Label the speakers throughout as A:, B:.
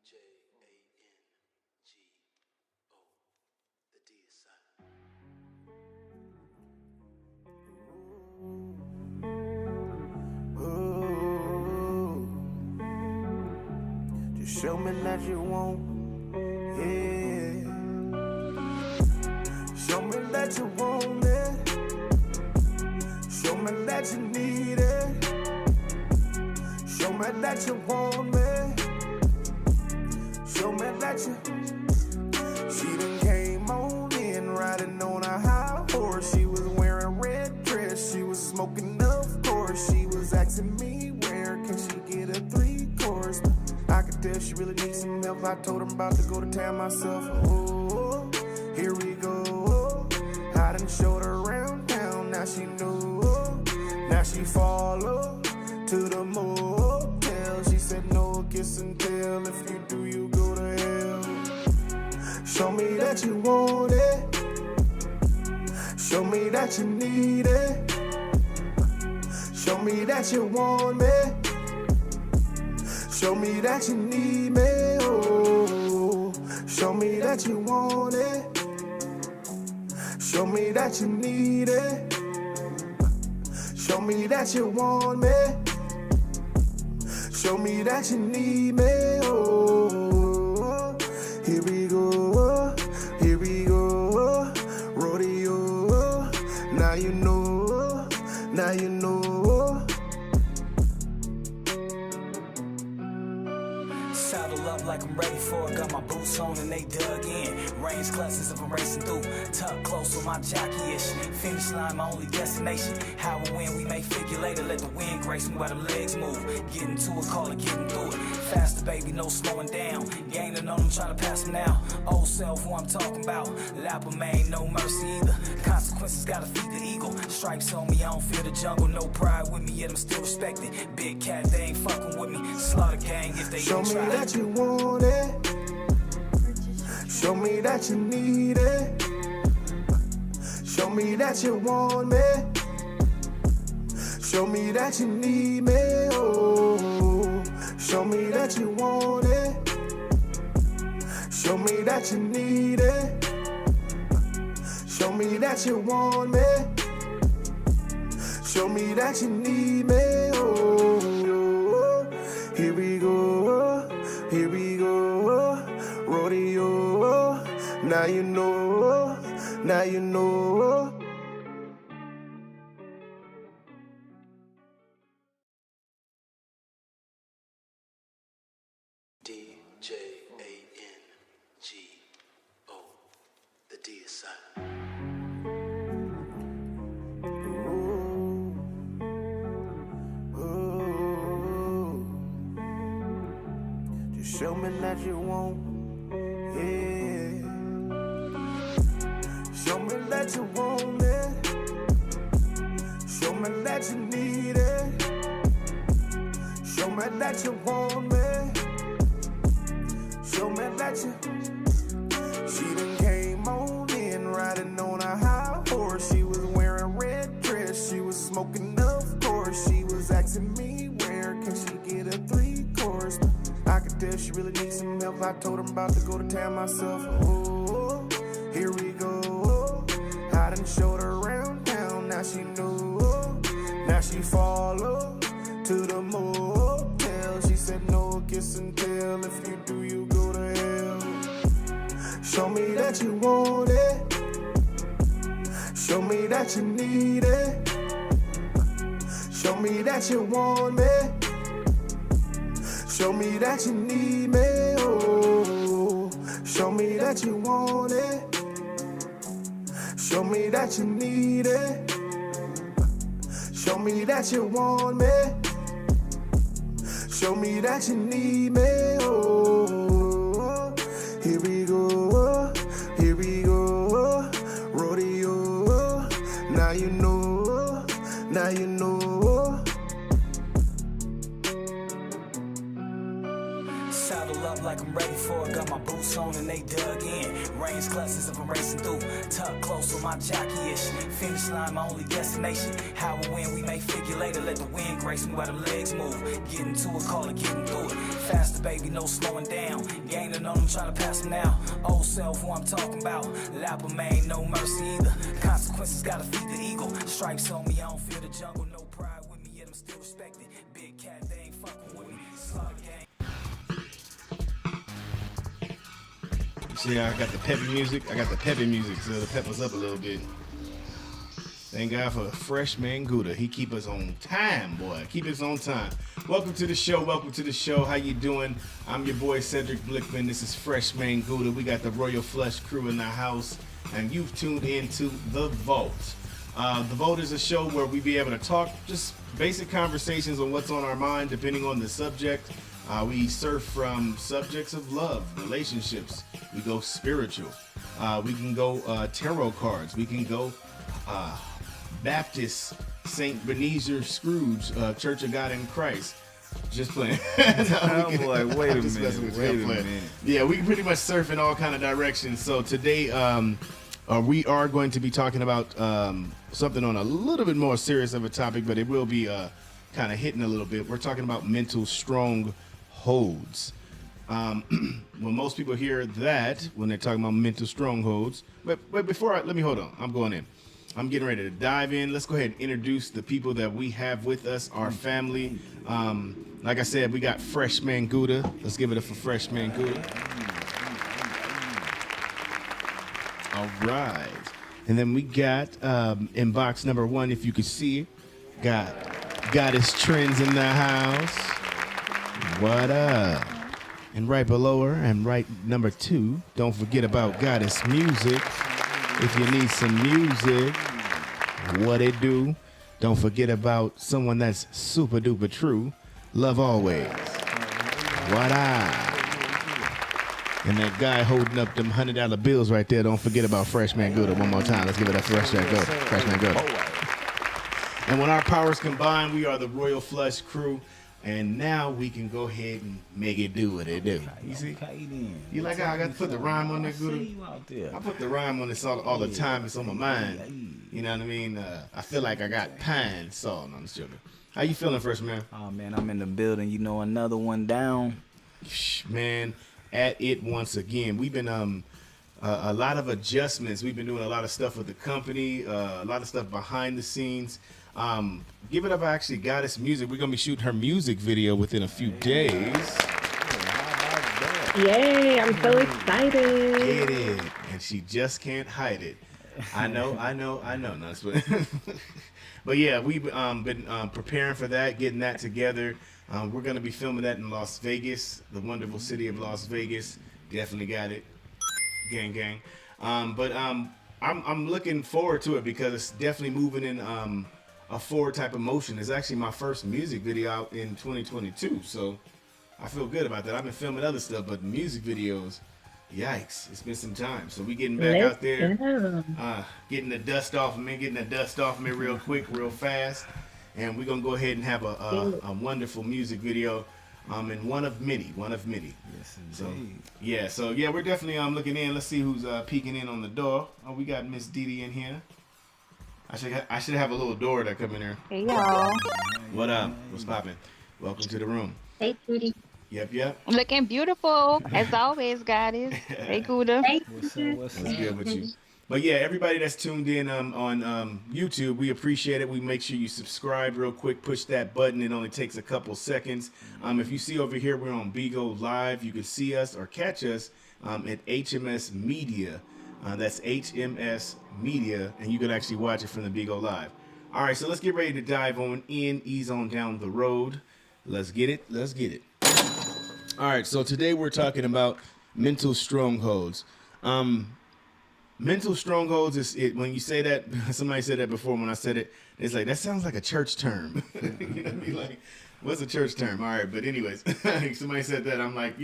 A: J-A-N-G-O. The D is silent.
B: Just show me that you want, yeah. Show me that you want it. Show me that you need it. Show me that you want me. Show me that you. She done came on in riding on a high horse. She was wearing a red dress. She was smoking, of course. She was asking me where can she get a 3-course. I could tell she really needs some help. I told her I'm about to go to town myself. Oh, here we go. I done showed her around town. Now she knew. Now she follow to the motel. She said no kiss and tell. If you do, you go to hell. Show me that you want it. Show me that you need it. Show me that you want me. Show me that you need me. Oh, show me that you want it. Show me that you need it. Show me that you want me. Show me that you need me. Oh, here we go. Here we go. Rodeo. Now you know. Now you know.
C: Saddle up like I'm ready for it. Got my boots on and they dug in. Range clusters if I'm racing through. Tuck close with my jockey-ish. Finish line, my only destination. How and when we may figure later. Let the wind grace me while the legs move. Getting to it, call it getting through it. Faster, baby, no slowing down. Gaining on them, trying to pass them now. Old self, who I'm talking about. Lapper man, no mercy either. Consequences gotta feed the eagle. Stripes on me, I don't fear the jungle. No pride with me, yet I'm still respected. Big cat, they ain't fucking with me. Slaughter gang if they
B: Show
C: ain't
B: me
C: try.
B: that you want it. Show me that you need it. Show me that you want me. Show me that you need me. Oh, show me that you want it. Show me that you need it. Show me that you want me. Show me that you need me. Oh, here we go. Here we go. Rodeo. Now you know. Now you know.
A: D-J-A-N-G-O. The D is silent.
B: Just show me that you want, yeah. Show me that you want it. Show me that you need it. Show me that you want me. Show me that you. She done came on in riding on a high horse. She was wearing a red dress. She was smoking, of course. She was asking me where can she get a 3-course. I could tell she really needs some help. I told her I'm about to go to town myself. Oh, here we go. I done showed her around town. Now she knew. Now she follow to the motel. She said no kiss and tell. If you do, you go to hell. Show me that you want it. Show me that you need it. Show me that you want me. Show me that you need me. Oh, show me that you want it. Show me that you need it. Show me that you want me. Show me that you need me. Oh, here we go. Here we go. Rodeo. Now you know. Now you know.
C: Saddle up like I'm ready for it. Got my boots on and they dug in. Range classes if I'm racing through. Tuck close on my jockey-ish. Finish line, my only destination. How and when we may figure later. Let the wind grace me while the legs move. Getting to it, call it getting through it. Faster, baby, no slowing down. Gaining on them, trying to pass them now. Old self, who I'm talking about. Lapper man, no mercy either. Consequences gotta feed the eagle. Stripes on me, I don't fear the jungle. No pride with me, yet I'm still respected. Big cat, they ain't fucking with me. Slaughter gang.
D: See, I got the peppy music. So the pep us up a little bit. Thank God for Freshman Gouda. He keep us on time, boy. Keep us on time. Welcome to the show. How you doing? I'm your boy Cedric Blickman. This is Freshman Gouda. We got the Royal Flush crew in the house, and you've tuned into The Vault. The Vault is a show where we be able to talk just basic conversations on what's on our mind, depending on the subject. We surf from subjects of love, relationships. We go spiritual. We can go tarot cards. We can go Baptist, St. Ebenezer Scrooge, Church of God in Christ. Just playing.
E: I'm like, wait a minute.
D: Yeah, we can pretty much surf in all kind of directions. So today, we are going to be talking about something on a little bit more serious of a topic, but it will be kind of hitting a little bit. We're talking about mental strongholds. When most people hear that, when they're talking about mental strongholds, but let me hold on. I'm going in. I'm getting ready to dive in. Let's go ahead and introduce the people that we have with us, our family. Like I said, we got Freshman Gouda. Let's give it up for Freshman Gouda. All right. And then we got in box number 1, if you could see it, got Goddess Trends in the house. What up? And right below her, and right number 2, don't forget about Goddess Music. If you need some music, what it do? Don't forget about someone that's super duper true. Love always. What up? And that guy holding up them $100 bills right there. Don't forget about Freshman Gouda. One more time. Let's give it up for Freshman Gouda. And when our powers combine, we are the Royal Flush crew. And now we can go ahead and make it do what it do. You see?
E: Okay, then.
D: You like how I got to put the rhyme on there, Gouda?
E: See you out there.
D: I put the rhyme on this all the time. It's on my mind. You know what I mean? I feel like I got pine salt on this sugar. How you feeling, Freshman?
E: Oh, man, I'm in the building. You know, another one down.
D: Man, at it once again. We've been a lot of adjustments. We've been doing a lot of stuff with the company, a lot of stuff behind the scenes. Give it up, actually, Goddess Music. We're going to be shooting her music video within a few days.
F: Yay, I'm so excited.
D: Get it. And she just can't hide it. I know. No, that's what. But yeah, we've been preparing for that, getting that together. We're going to be filming that in Las Vegas, the wonderful city of Las Vegas. Definitely got it. Gang, gang. I'm looking forward to it because it's definitely moving in a forward type of motion. It's actually my first music video out in 2022, so I feel good about that. I've been filming other stuff, but music videos, yikes, it's been some time. So we getting back out there, getting the dust off of me, real quick, real fast, and we're gonna go ahead and have a wonderful music video, and one of many.
E: Yes, indeed.
D: So we're definitely looking in. Let's see who's peeking in on the door. Oh, we got Miss Didi in here. I should have a little door that come in here.
F: Hey, y'all.
D: What up? What's poppin'? Welcome to the room.
F: Hey, Judy.
D: Yep.
G: Looking beautiful, as always, Goddess. Hey, Gouda.
E: What's up?
D: That's good with you. But yeah, everybody that's tuned in on YouTube, we appreciate it. We make sure you subscribe real quick. Push that button. It only takes a couple seconds. If you see over here, we're on Bigo Live. You can see us or catch us at HMS Media. That's HMS Media, and you can actually watch it from the Bigo Live. All right, so let's get ready to dive on in, ease on down the road. Let's get it. All right, so today we're talking about mental strongholds. Mental strongholds is it when you say that. Somebody said that before when I said it. It's like that sounds like a church term. You know, be like, what's a church term? All right, but anyways, somebody said that. I'm like,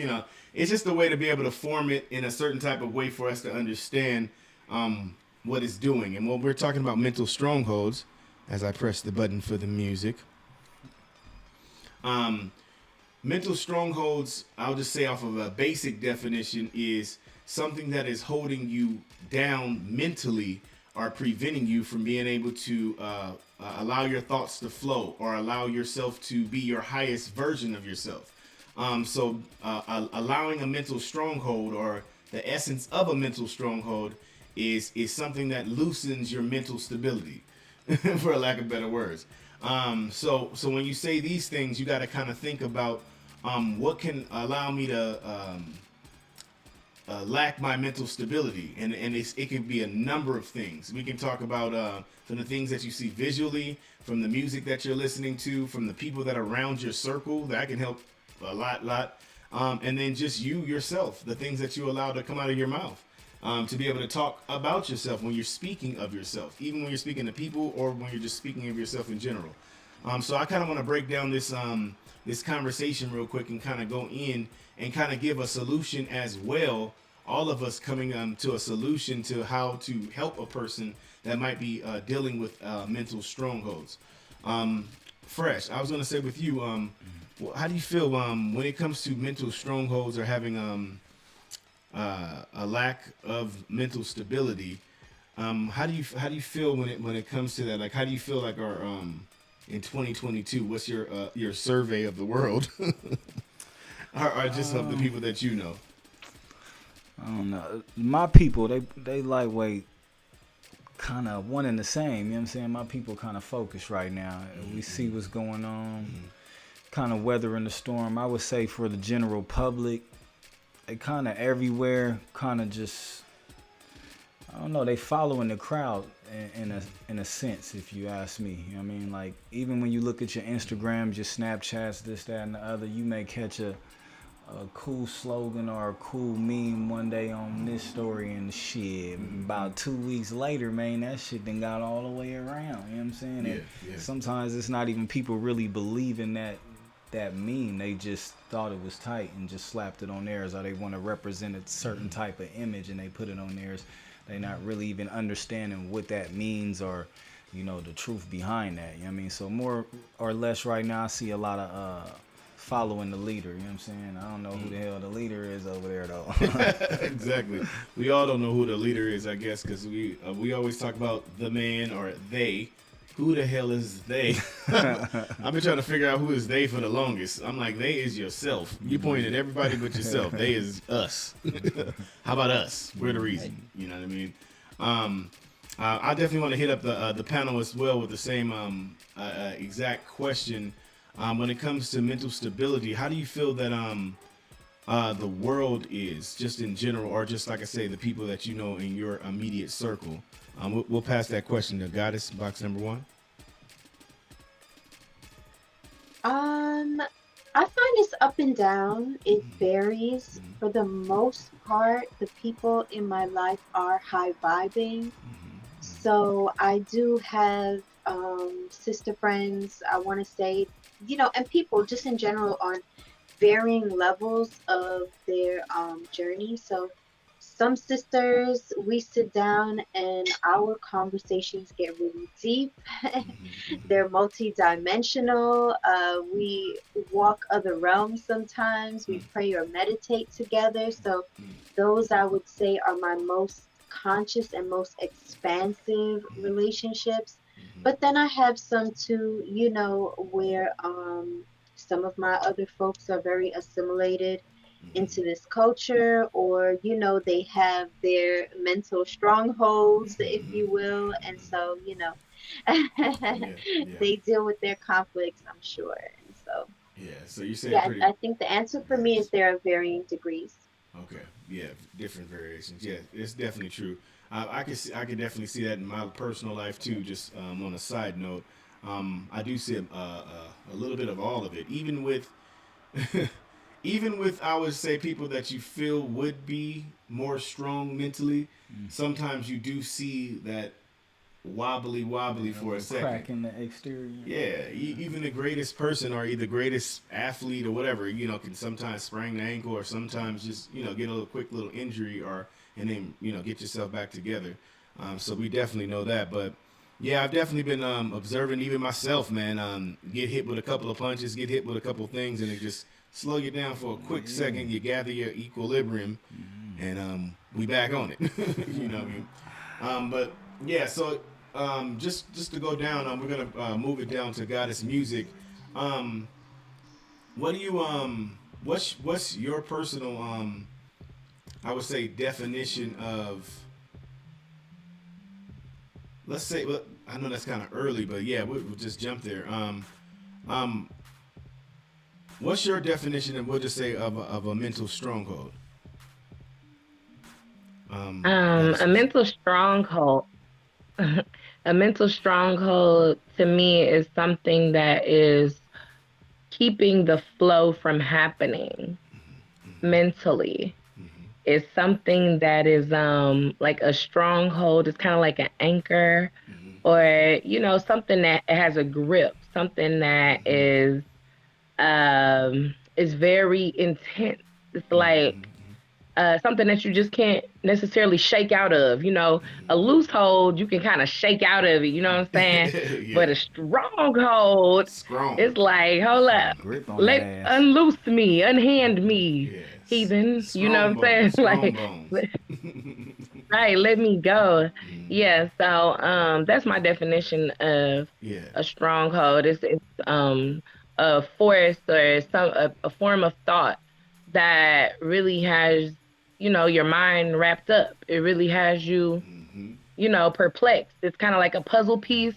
D: it's just a way to be able to form it in a certain type of way for us to understand what it's doing. And when we're talking about mental strongholds, as I press the button for the music, mental strongholds, I'll just say off of a basic definition, is something that is holding you down mentally or preventing you from being able to allow your thoughts to flow or allow yourself to be your highest version of yourself. Allowing a mental stronghold, or the essence of a mental stronghold, is something that loosens your mental stability, for lack of better words. So when you say these things, you got to kind of think about what can allow me to lack my mental stability, and it can be a number of things. We can talk about from the things that you see visually, from the music that you're listening to, from the people that are around your circle. That can help a lot. And then just you yourself, the things that you allow to come out of your mouth, to be able to talk about yourself when you're speaking of yourself, even when you're speaking to people or when you're just speaking of yourself in general. So I kind of want to break down this conversation real quick and kind of go in and kind of give a solution as well. All of us coming to a solution to how to help a person that might be dealing with mental strongholds. Fresh, I was going to say with you, how do you feel when it comes to mental strongholds or having a lack of mental stability? How do you feel when it comes to that? Like, how do you feel like our in 2022? What's your survey of the world, or just of the people that you know?
E: I don't know. My people, they lightweight, kind of one and the same. You know what I'm saying? My people kind of focused right now. We see what's going on, kind of weathering the storm. I would say for the general public, they kind of everywhere, kind of just, I don't know, they following the crowd in a sense, if you ask me. You know what I mean? Like, even when you look at your Instagrams, your Snapchats, this, that, and the other, you may catch a cool slogan or a cool meme one day on this story, and shit, about 2 weeks later, man, that shit done got all the way around. You know what I'm saying? Yeah. Sometimes it's not even people really believing that meme. They just thought it was tight and just slapped it on theirs, or they want to represent a certain type of image and they put it on theirs. They not really even understanding what that means, or the truth behind that. You know what I mean? So more or less right now I see a lot of following the leader. You know what I'm saying? I don't know who the hell the leader is over there though.
D: Exactly. We all don't know who the leader is, I guess, because we always talk about the man or they. Who the hell is they? I've been trying to figure out who is they for the longest. I'm like, they is yourself. You pointed at everybody but yourself. They is us. How about us? We're the reason. You know what I mean? I definitely want to hit up the panel as well with the same exact question. When it comes to mental stability, how do you feel that the world is, just in general, or just like I say, the people that you know in your immediate circle? We'll pass that question to Goddess, box number 1.
H: I find it's up and down. It varies. For the most part, the people in my life are high vibing. So I do have sister friends, I want to say, and people just in general on varying levels of their journey. So some sisters, we sit down and our conversations get really deep. They're multi-dimensional. We walk other realms sometimes. We pray or meditate together. So those, I would say, are my most conscious and most expansive relationships. But then I have some too, where some of my other folks are very assimilated into this culture, or they have their mental strongholds, if you will, and so they deal with their conflicts, I'm sure. And so
D: so you say
H: I think the answer for me is there are varying degrees.
D: Okay, different variations. It's definitely true. I can definitely see that in my personal life too. Just on a side note, I do see a little bit of all of it, even with even with, I would say, people that you feel would be more strong mentally. Sometimes you do see that wobbly for a second.
E: Crack in the exterior.
D: Yeah, even the greatest person or the greatest athlete or whatever, can sometimes sprain the ankle, or sometimes just, get a quick little injury, and then, get yourself back together. So we definitely know that. But yeah, I've definitely been observing even myself, man, get hit with a couple of punches, get hit with a couple of things, and it just slow you down for a quick second. You gather your equilibrium, and we back on it. You know what I mean? But yeah, so just to go down, we're gonna move it down to Goddess Music. What do you what's your personal I would say definition of, let's say, well, I know that's kind of early, but yeah, we'll just jump there. What's your definition, and we'll just say of a mental stronghold?
F: A mental stronghold. A mental stronghold to me is something that is keeping the flow from happening mentally. It's something that is like a stronghold. It's kind of like an anchor, or something that has a grip, something that is very intense. It's like something that you just can't necessarily shake out of. A loose hold, you can kind of shake out of it, you know what I'm saying?
D: Yeah.
F: But a stronghold, it's like, hold up, unloose me, unhand me,
D: Yes.
F: heathen,
D: Strong
F: you know what I'm
D: bones,
F: saying?
D: strong
F: Like,
D: bones.
F: right, let me go. Yeah, so that's my definition of
D: Yeah.
F: a stronghold. It's a force or a form of thought that really has your mind wrapped up. It really has you perplexed. It's kind of like a puzzle piece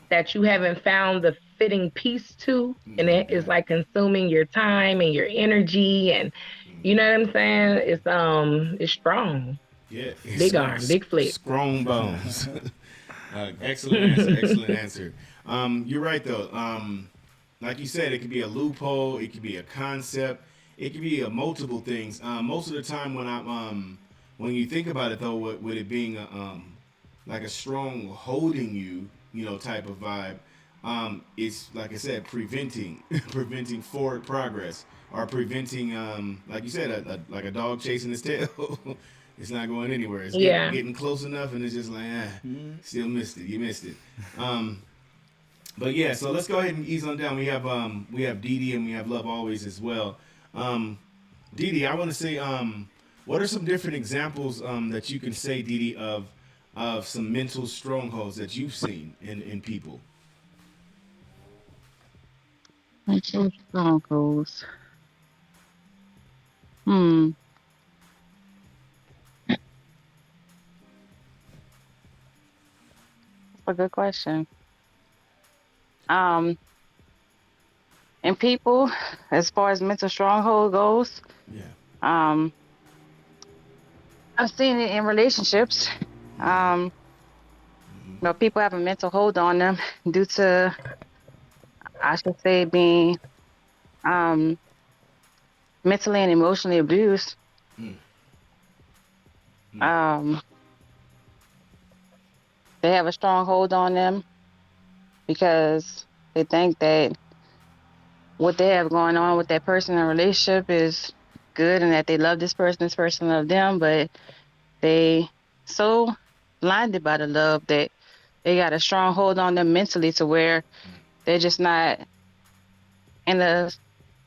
F: that you haven't found the fitting piece to, and it is like consuming your time and your energy, and you know what I'm saying? It's strong.
D: Yeah.
F: Big arm, big flick.
D: Strong bones. Excellent answer. Excellent answer. You're right though. Like you said, it could be a loophole. It could be a concept. It could be multiple things. Most of the time, when you think about it though, with it being like a strong holding you, type of vibe, it's like I said, preventing forward progress, or preventing, like you said, like a dog chasing his tail. It's not going anywhere. It's getting close enough, and it's just like, still missed it. You missed it. But yeah, so let's go ahead and ease on down. We have Dee Dee, and we have Love Always as well. Dee Dee, I want to say, what are some different examples that you can say, Dee Dee, of some mental strongholds that you've seen in people?
I: Mental strongholds. That's a good question. In people, as far as mental stronghold goes,
D: Yeah.
I: I've seen it in relationships. People have a mental hold on them due to, I should say, being mentally and emotionally abused. They have a strong hold on them because they think that what they have going on with that person in a relationship is good, and that they love this person love them, but they so blinded by the love that they got a strong hold on them mentally, to where they're just not in a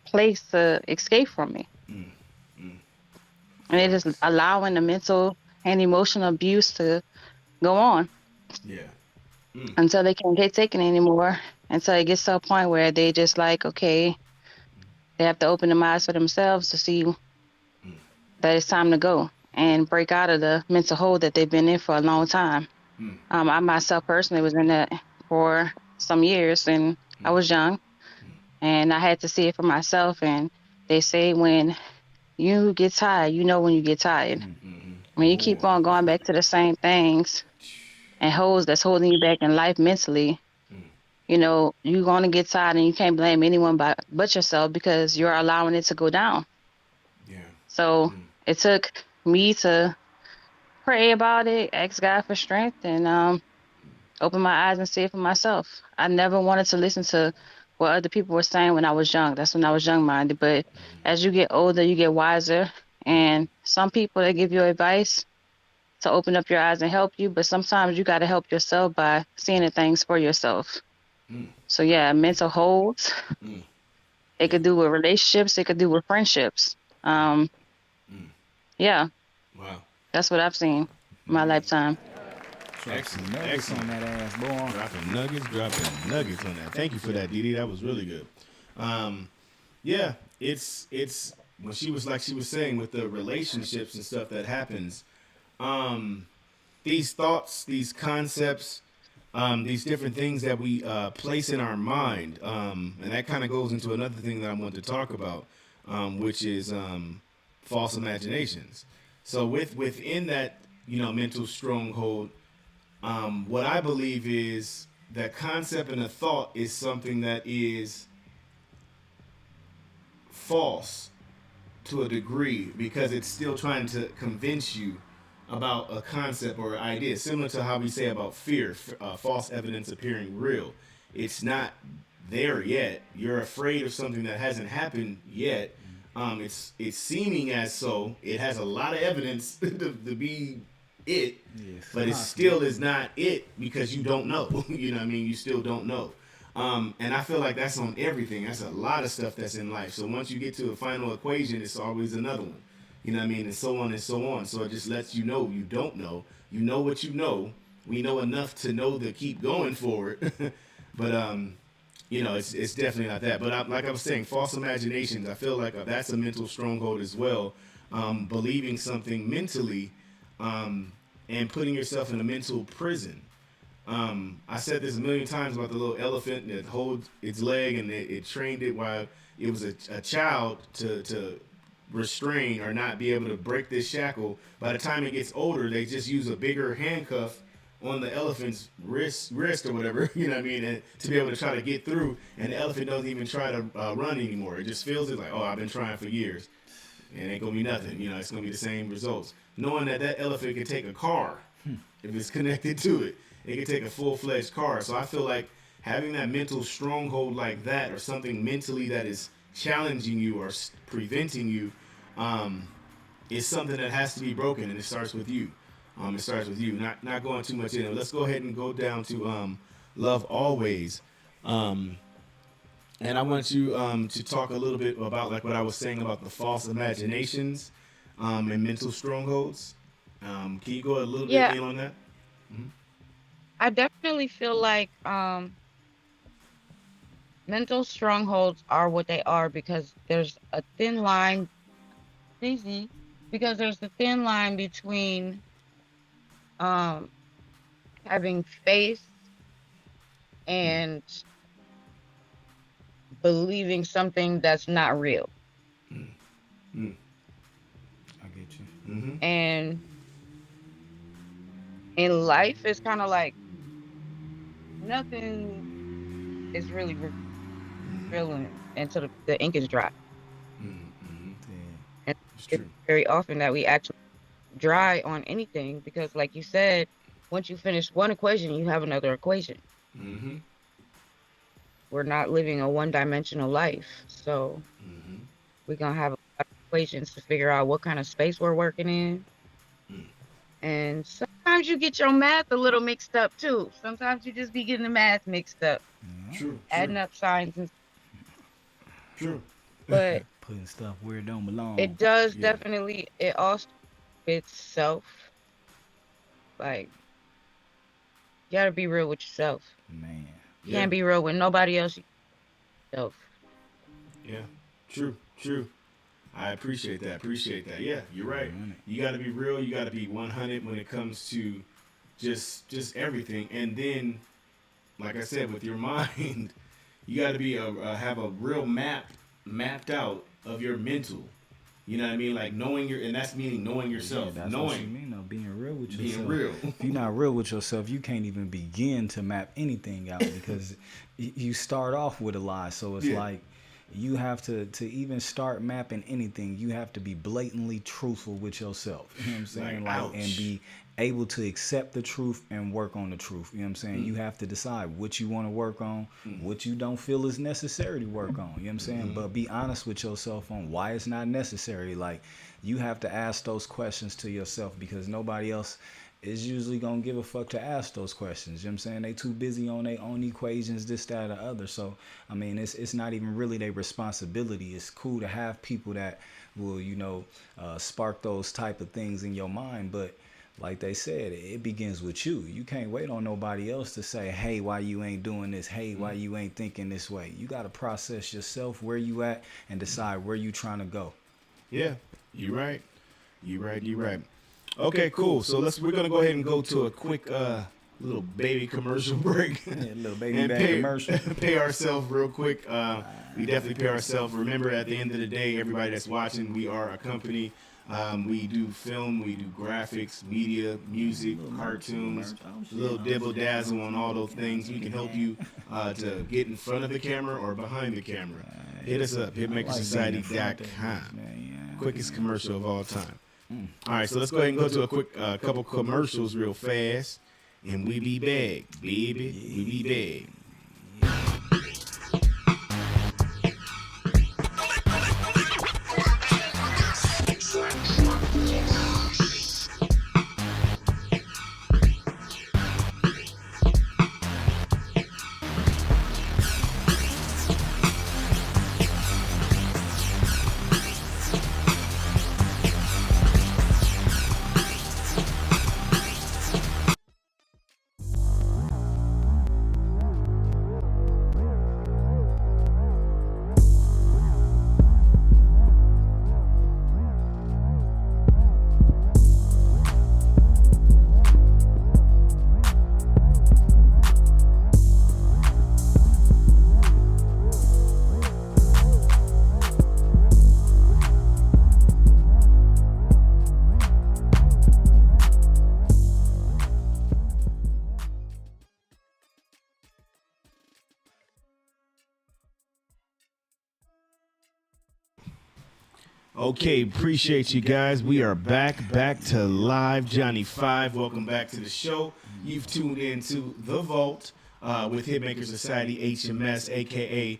I: place to escape from it. And they're just allowing the mental and emotional abuse to go on.
D: Yeah.
I: Until they can't take it anymore, until it gets to a point where they just like, okay, they have to open their eyes for themselves to see that it's time to go and break out of the mental hold that they've been in for a long time. I myself personally was in that for some years, and I was young, and I had to see it for myself. And they say when you get tired, when you get tired. When you keep on going back to the same things and holds that's holding you back in life mentally, you're going to get tired, and you can't blame anyone but yourself, because you're allowing it to go down.
D: Yeah.
I: So it took me to pray about it, ask God for strength, and open my eyes and see it for myself. I never wanted to listen to what other people were saying when I was young. That's when I was young-minded. But as you get older, you get wiser. And some people, they give you advice to open up your eyes and help you, but sometimes you got to help yourself by seeing the things for yourself. So yeah, mental holds It could do with relationships. It could do with friendships. Yeah,
D: Wow.
I: that's what I've seen in my lifetime.
D: Excellent.
E: Nuggets on
D: Excellent.
E: that ass, boy.
D: Dropping nuggets on that. Thank you for that, Didi. That was really good. Yeah, it's when she was saying with the relationships and stuff that happens. These thoughts, these concepts, these different things that we place in our mind, and that kind of goes into another thing that I want to talk about, which is false imaginations. So within that, mental stronghold, what I believe is that concept and a thought is something that is false to a degree because it's still trying to convince you about a concept or idea, similar to how we say about fear, false evidence appearing real. It's not there yet. You're afraid of something that hasn't happened yet. It's seeming as so. It has a lot of evidence to be it,
E: Yes,
D: but it still is not it because you don't know. You know what I mean? You still don't know. And I feel like that's on everything. That's a lot of stuff that's in life. So once you get to a final equation, it's always another one. You know what I mean? And so on and so on. So it just lets you know you don't know. You know what you know. We know enough to know to keep going forward. But, it's definitely not that. But like I was saying, false imaginations, I feel like that's a mental stronghold as well. Believing something mentally and putting yourself in a mental prison. I said this a million times about the little elephant that holds its leg and it trained it while it was a child to restrain or not be able to break this shackle. By the time it gets older, they just use a bigger handcuff on the elephant's wrist or whatever, you know what I mean, and to be able to try to get through. And the elephant doesn't even try to run anymore. It just feels it like, oh, I've been trying for years. And it ain't gonna be nothing. It's gonna be the same results. Knowing that elephant can take a car if it's connected to it. It can take a full-fledged car. So I feel like having that mental stronghold like that, or something mentally that is challenging you or preventing you, is something that has to be broken, and it starts with you. It starts with you. Not going too much in it. Let's go ahead and go down to Love Always. And I want you to talk a little bit about like what I was saying about the false imaginations and mental strongholds. Can you go a little bit in on that?
G: I definitely feel like mental strongholds are what they are because there's a thin line. Because there's a thin line between having faith and believing something that's not real.
E: I get you.
D: Mm-hmm.
G: And in life, it's kind of like nothing is really real until the ink is dry.
D: Mm-hmm.
G: And
D: It's
G: it's
D: true.
G: very often that we actually dry on anything because, like you said, once you finish one equation, you have another equation.
D: Mm-hmm.
G: We're not living a one-dimensional life, so
D: Mm-hmm.
G: we're gonna have a lot of equations to figure out what kind of space we're working in. And sometimes you get your math a little mixed up too. Sometimes you just be getting the math mixed up,
D: True.
G: adding up signs, and
D: True.
G: but
E: Putting stuff where it don't belong.
G: it does
D: Yeah.
G: definitely. It also fits self. Like you gotta be real with yourself.
E: Man.
G: You can't be real with nobody else. Yourself.
D: Yeah. True. I appreciate that. Yeah, you're right. You got to be real. You got to be 100 when it comes to just everything. And then, like I said, with your mind, you got to be have a real mapped out of your mental. You know what I mean? Like knowing and that's meaning knowing yourself.
E: Yeah, that's what you mean, though. Being real with yourself.
D: Being real.
E: If you're not real with yourself, you can't even begin to map anything out because you start off with a lie. So it's like you have to even start mapping anything, you have to be blatantly truthful with yourself. You know what I'm saying?
D: Like,
E: and be able to accept the truth and work on the truth. You know what I'm saying? You have to decide what you want to work on, what you don't feel is necessary to work on. You know what I'm saying? But be honest with yourself on why it's not necessary. Like you have to ask those questions to yourself because nobody else is usually gonna give a fuck to ask those questions. You know what I'm saying? They too busy on their own equations, this, that, or the other. So I mean, it's not even really their responsibility. It's cool to have people that will, spark those type of things in your mind. But like they said, it begins with you. You can't wait on nobody else to say, hey, why you ain't doing this? Hey, why you ain't thinking this way? You got to process yourself, where you at, and decide where you trying to go.
D: Yeah, you're right. Okay, cool. So we're gonna go ahead and go to a quick little baby commercial break.
E: Yeah, little baby back commercial.
D: Pay ourselves real quick. We definitely pay ourselves. Remember, at the end of the day, everybody that's watching, we are a company. We do film, we do graphics, media, music, cartoons, a little dibble dazzle on all those things. We can help you to get in front of the camera or behind the camera. Hit us up, hitmakersociety.com. Quickest commercial of all time. All right, so let's go ahead and go to a quick couple commercials real fast. And we be back, baby. We be back. Okay, appreciate you guys. We are back to live. Johnny 5, welcome back to the show. You've tuned into The Vault with Hitmaker Society HMS, aka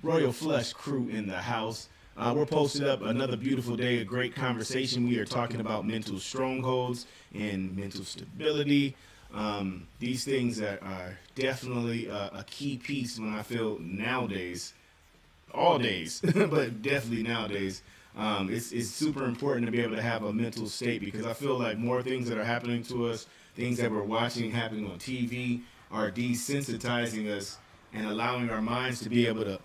D: Royal Flush crew in the house. We're posted up another beautiful day, a great conversation. We are talking about mental strongholds and mental stability. These things are definitely a key piece when I feel nowadays. All days, but definitely nowadays, it's super important to be able to have a mental state, because I feel like more things that are happening to us, things that we're watching happening on TV, are desensitizing us and allowing our minds to be able to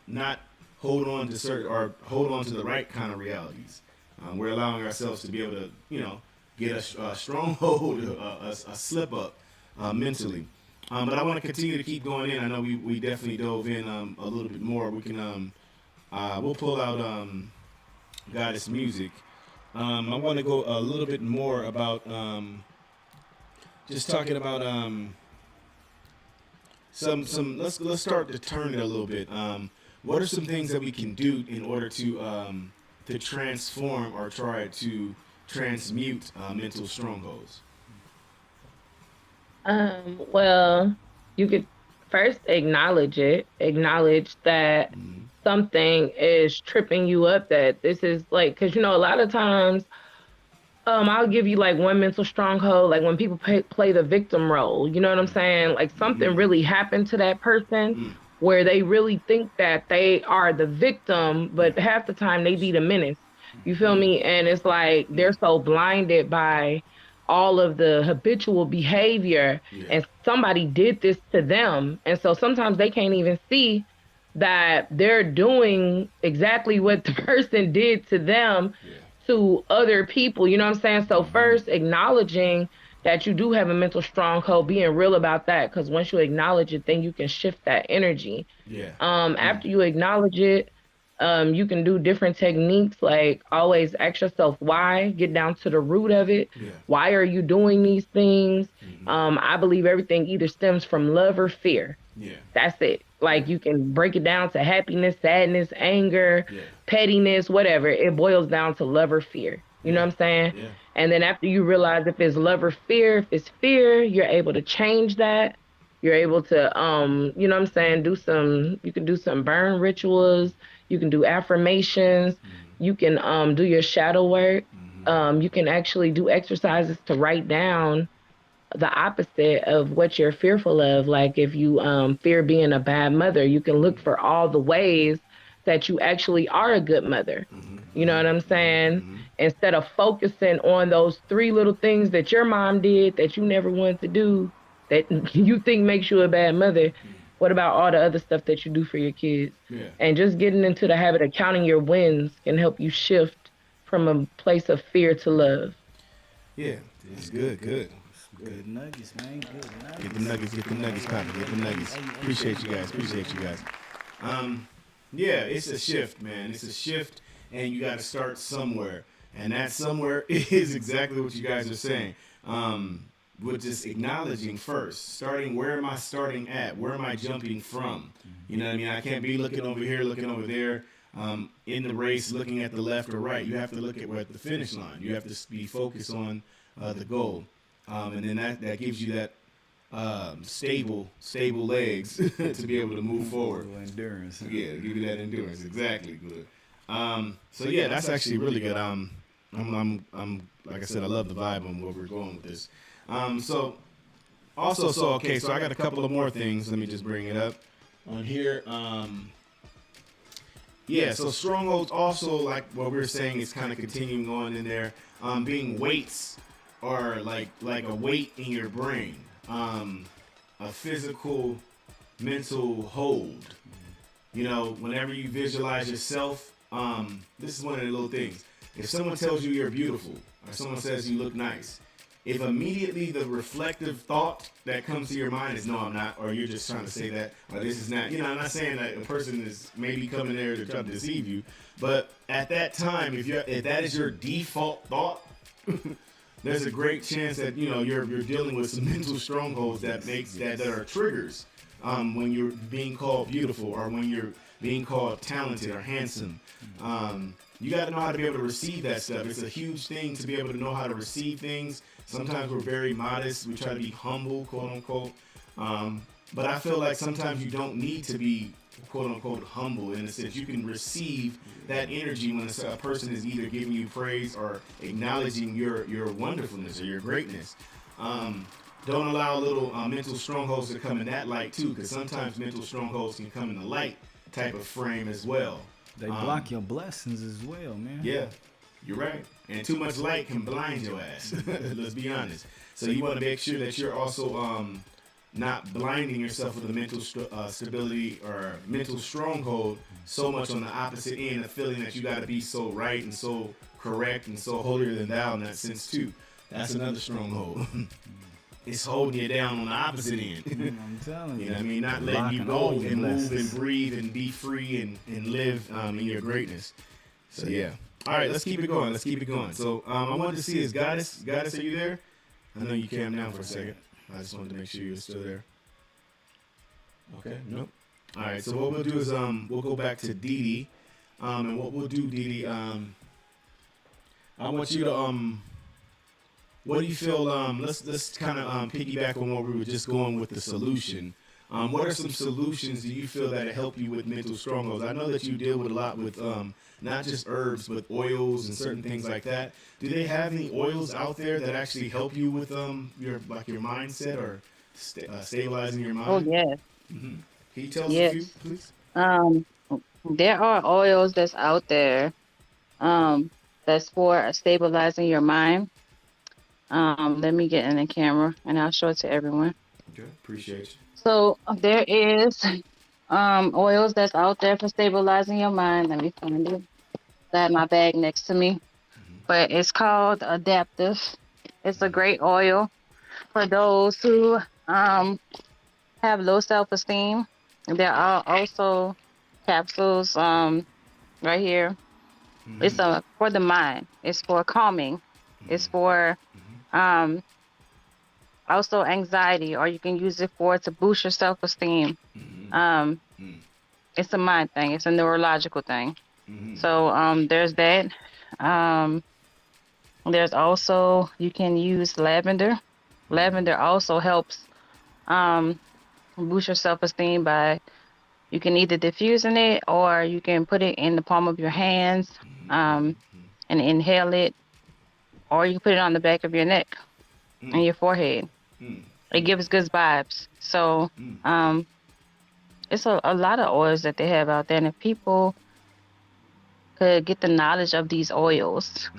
D: not hold on to the right kind of realities. We're allowing ourselves to be able to, get a stronghold, a slip up mentally. But I want to continue to keep going in. I know we definitely dove in a little bit more. We can we'll pull out Goddess music. I want to go a little bit more about just talking about some. Let's start to turn it a little bit. What are some things that we can do in order to transform or try to transmute mental strongholds?
F: Well, you could first acknowledge it. Acknowledge that something is tripping you up, that this is like, because, a lot of times, I'll give you like one mental stronghold, like when people play the victim role, you know what I'm saying? Like something really happened to that person where they really think that they are the victim, but half the time they be the menace. You feel me? And it's like they're so blinded by all of the habitual behavior, and somebody did this to them. And so sometimes they can't even see that they're doing exactly what the person did to them to other people. You know what I'm saying? So first, acknowledging that you do have a mental stronghold, being real about that, because once you acknowledge it, then you can shift that energy. After you acknowledge it, you can do different techniques, like always ask yourself why, get down to the root of it. Why are you doing these things? I believe everything either stems from love or fear. That's it. Like you can break it down to happiness, sadness, anger, pettiness, whatever. It boils down to love or fear. You know what I'm saying? And then after you realize if it's love or fear, if it's fear, you're able to change that. You're able to, you know what I'm saying, you can do some burn rituals. You can do affirmations. You can do your shadow work. You can actually do exercises to write down the opposite of what you're fearful of. Like if you fear being a bad mother, you can look for all the ways that you actually are a good mother. You know what I'm saying? Instead of focusing on those three little things that your mom did that you never wanted to do, that you think makes you a bad mother, what about all the other stuff that you do for your kids?
D: Yeah.
F: And just getting into the habit of counting your wins can help you shift from a place of fear to love.
D: Yeah, it's good.
E: Good nuggets, man. Good nuggets.
D: Get the nuggets popping. Get the nuggets. Appreciate you guys. Yeah, it's a shift, man. It's a shift, and you got to start somewhere, and that somewhere is exactly what you guys are saying. With just acknowledging first, starting, where am I starting at? Where am I jumping from? You know what I mean? I can't be looking over here, looking over there, in the race, looking at the left or right. You have to look at the finish line. You have to be focused on the goal. And then that gives you that stable legs to be able to move forward.
E: Endurance.
D: Yeah, give you that endurance. Exactly. Good. So yeah, that's actually really good. I'm like I said, I love the vibe on where we're going with this. So I got a couple of more things. Let me just bring it up on here. So strongholds also, like what we were saying, is kind of continuing on in there. Being weights, or like a weight in your brain, a physical, mental hold. You know, whenever you visualize yourself, this is one of the little things. If someone tells you you're beautiful, or someone says you look nice, if immediately the reflective thought that comes to your mind is, no, I'm not, or you're just trying to say that, or this is not, I'm not saying that a person is maybe coming there to try to deceive you, but at that time, if that is your default thought, there's a great chance that you're dealing with some mental strongholds that are triggers when you're being called beautiful, or when you're being called talented or handsome. You got to know how to be able to receive that stuff. It's a huge thing to be able to know how to receive things. Sometimes we're very modest. We try to be humble, quote unquote. But I feel like sometimes you don't need to be, quote unquote, humble, in a sense. You can receive that energy when a person is either giving you praise or acknowledging your wonderfulness or your greatness. Don't allow little mental strongholds to come in that light too, because sometimes mental strongholds can come in the light type of frame as well.
E: They block your blessings as well, man.
D: Yeah, you're right. And too much light can blind your ass. Let's be honest. So you want to make sure that you're also not blinding yourself with a mental stability or mental stronghold so much on the opposite end of feeling that you got to be so right and so correct and so holier than thou in that sense too. That's another stronghold. It's holding you down on the opposite end.
E: I'm telling you.
D: You know what I mean? Not letting you go and move and breathe and be free and live in your greatness. So yeah. All right, let's keep it going. So I wanted to see, is Goddess, are you there? I know you came down for a second. I just wanted to make sure you were still there. Okay, nope. All right, so what we'll do is we'll go back to Dee Dee. And what we'll do, Dee Dee, I want you to what do you feel? Let's kind of piggyback on what we were just going with the solution. What are some solutions do you feel that help you with mental strongholds? I know that you deal with a lot with not just herbs, but oils and certain things like that. Do they have any oils out there that actually help you with your mindset or stabilizing your mind?
I: Oh yes.
D: Mm-hmm. Can you tell us
I: Yes.
D: a few, please?
I: There are oils that's out there that's for stabilizing your mind. Let me get in the camera and I'll show it to everyone.
D: Okay, appreciate you.
I: So there is oils that's out there for stabilizing your mind. Let me find it. I have my bag next to me. But it's called Adaptive. It's a great oil for those who have low self-esteem. There are also capsules right here. Mm-hmm. It's for the mind. It's for calming. Mm-hmm. It's for also anxiety, or you can use it to boost your self-esteem. Mm-hmm. It's a mind thing. It's a neurological thing. Mm-hmm. So there's that. There's also, you can use lavender. Lavender also helps boost your self-esteem by, you can either diffusing it or you can put it in the palm of your hands and inhale it. or you can put it on the back of your neck and your forehead.
D: Mm.
I: It gives good vibes. So, it's a lot of oils that they have out there, and if people could get the knowledge of these oils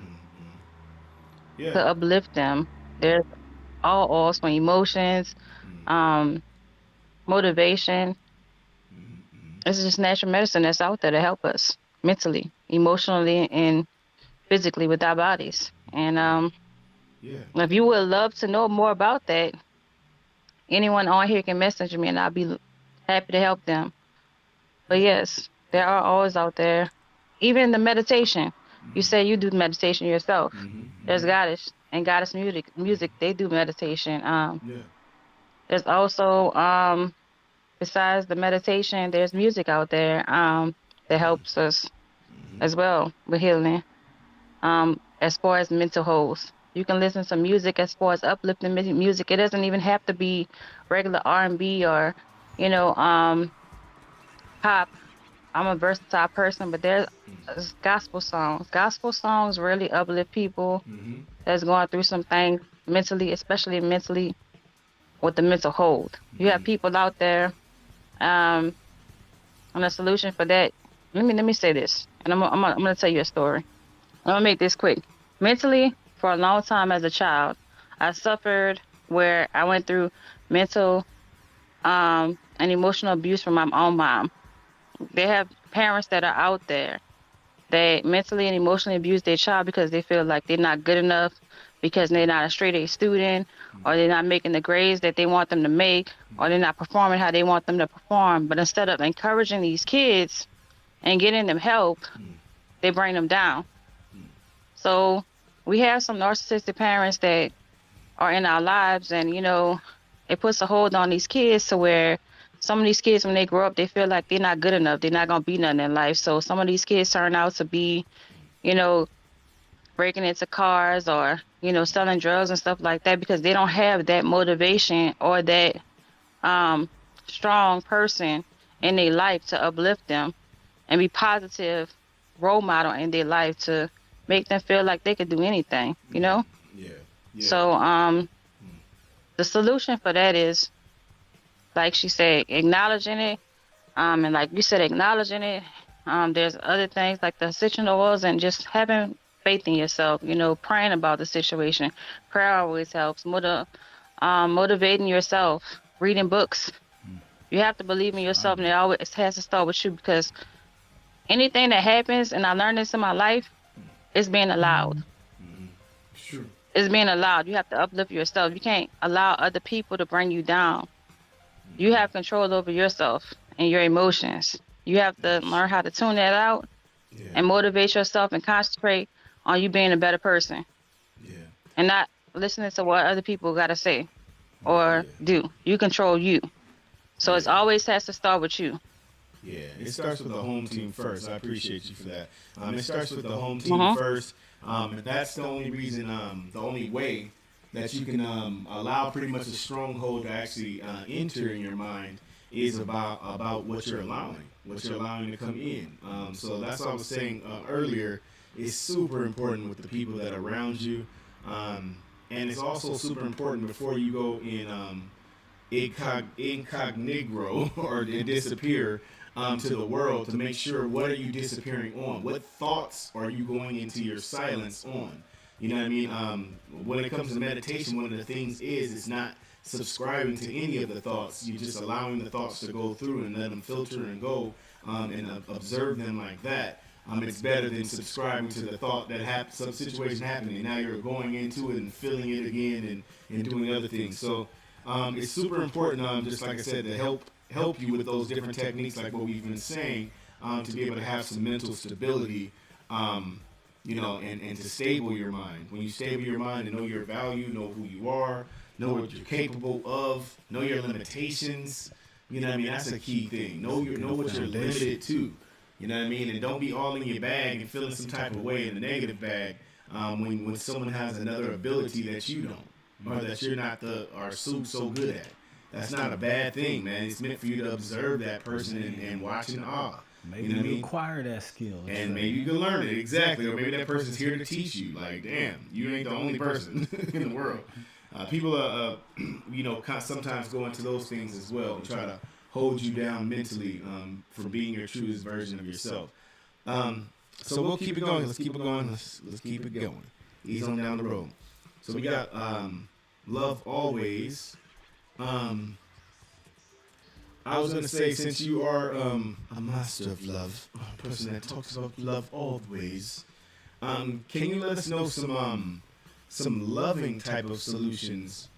D: Yeah.
I: to uplift them, there's all oils from emotions, motivation. It's just natural medicine that's out there to help us mentally, emotionally, and physically with our bodies. And
D: Yeah.
I: if you would love to know more about that, anyone on here can message me, and I'll be happy to help them. But yes, there are oils out there. Even the meditation. You say you do meditation yourself. There's Goddess and Goddess music. They do meditation.
D: Yeah.
I: There's also besides the meditation, there's music out there that helps us as well with healing. As far as mental health, you can listen to music as far as uplifting music. It doesn't even have to be regular R&B or, pop. I'm a versatile person, but there's gospel songs. Gospel songs really uplift people that's going through some things mentally, especially mentally with the mental hold. You have people out there, and a solution for that. Let me say this, and I'm gonna tell you a story. I'm gonna make this quick. Mentally, for a long time as a child, I suffered where I went through mental and emotional abuse from my own mom. They have parents that are out there that mentally and emotionally abuse their child because they feel like they're not good enough, because they're not a straight A student, or they're not making the grades that they want them to make, or they're not performing how they want them to perform. But instead of encouraging these kids and getting them help, they bring them down. So we have some narcissistic parents that are in our lives, and it puts a hold on these kids to where some of these kids, when they grow up, they feel like they're not good enough. They're not going to be nothing in life. So some of these kids turn out to be, breaking into cars or, selling drugs and stuff like that, because they don't have that motivation or that strong person in their life to uplift them and be positive role model in their life to make them feel like they could do anything,
D: Yeah.
I: So the solution for that is, like she said, acknowledging it, and like you said, acknowledging it. There's other things like the essential oils and just having faith in yourself, praying about the situation. Prayer always helps. Motivating yourself, reading books. You have to believe in yourself, and it always has to start with you, because anything that happens, and I learned this in my life, is being allowed.
D: Sure.
I: It's being allowed. You have to uplift yourself. You can't allow other people to bring you down. You have control over yourself and your emotions. You have to learn how to tune that out and motivate yourself and concentrate on you being a better person.
D: Yeah.
I: And not listening to what other people got to say or do. You control you. So it always has to start with you.
D: Yeah, it starts with the home team first. I appreciate you for that. It starts with the home team first. And that's the only reason, the only way that you can allow pretty much a stronghold to actually enter in your mind is about what you're allowing to come in. So that's what I was saying earlier. It's super important with the people that are around you, and it's also super important before you go in incognito or disappear to the world, to make sure what are you disappearing on, what thoughts are you going into your silence on. You know what I mean? When it comes to meditation, one of the things is it's not subscribing to any of the thoughts. You're just allowing the thoughts to go through and let them filter and go, and observe them like that. It's better than subscribing to the thought that some situation happening, and now you're going into it and feeling it again and doing other things. So it's super important, just like I said, to help you with those different techniques, like what we've been saying, to be able to have some mental stability. And to stable your mind. When you stable your mind and know your value, know who you are, know what you're capable of, know your limitations. You know what I mean? That's a key thing. Know what you're limited to. You know what I mean? And don't be all in your bag and feeling some type of way in the negative bag when someone has another ability that you don't, or that you're not so good at. That's not a bad thing, man. It's meant for you to observe that person and watch in awe.
E: Maybe
D: You know what I
E: you
D: mean?
E: acquire that skill.
D: And maybe you can learn it, exactly. Or maybe that person's here to teach you. Like, damn, you ain't the only person in the world. People sometimes go into those things as well and try to hold you down mentally from being your truest version of yourself. So we'll keep it going. Let's keep it going. Let's keep it going. Ease on down the road. So we got Love Always. I was gonna say, since you are a master of love, a person that talks about love always, can you let us know some loving type of solutions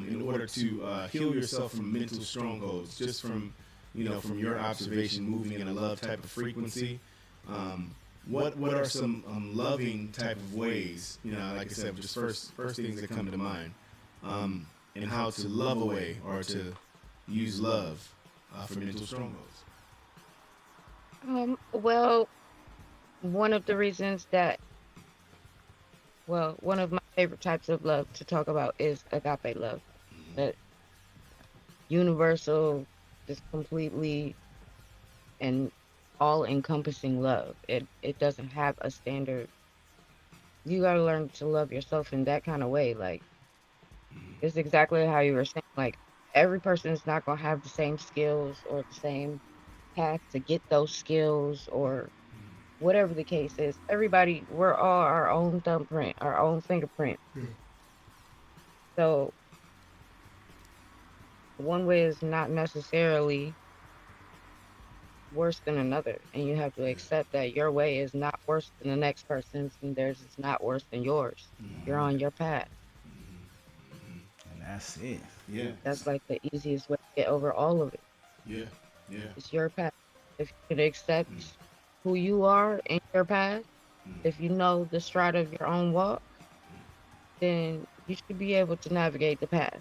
D: in order to heal yourself from mental strongholds, just from your observation, moving in a love type of frequency? What are some loving type of ways? Like I said, just first things that come to mind, and how to love away or to use love for mental strongholds.
G: Well, one of the reasons that, one of my favorite types of love to talk about is agape love. That universal, just completely and all-encompassing love. It doesn't have a standard. You got to learn to love yourself in that kind of way. Like, it's exactly how you were saying. Like, every person is not going to have the same skills or the same path to get those skills or whatever the case is. Everybody, we're all our own thumbprint, our own fingerprint. So one way is not necessarily worse than another, and you have to accept that your way is not worse than the next person's, and theirs is not worse than yours. You're on your path.
E: And that's it.
D: Yeah.
G: That's like the easiest way to get over all of it.
D: Yeah.
G: It's your path. If you can accept who you are in your path, if you know the stride of your own walk, then you should be able to navigate the path.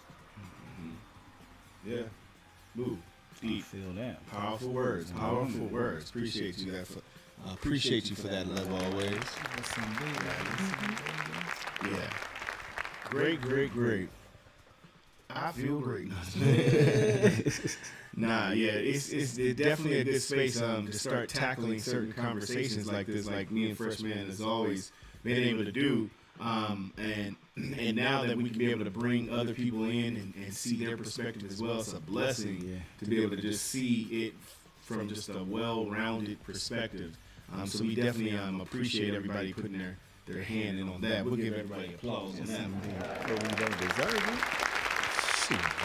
D: Yeah. Move.
E: I feel that.
D: Powerful words. Powerful words. Appreciate you that. Appreciate you for that, Love Always. Yeah. Great. I feel great. It's definitely a good space to start tackling certain conversations like this, like me and Freshman has always been able to do. And now that we can be able to bring other people in and see their perspective as well, it's a blessing to be able to just see it from just a well-rounded perspective. So we definitely appreciate everybody putting their hand in on that. We'll give everybody applause on that.
E: But we don't deserve it.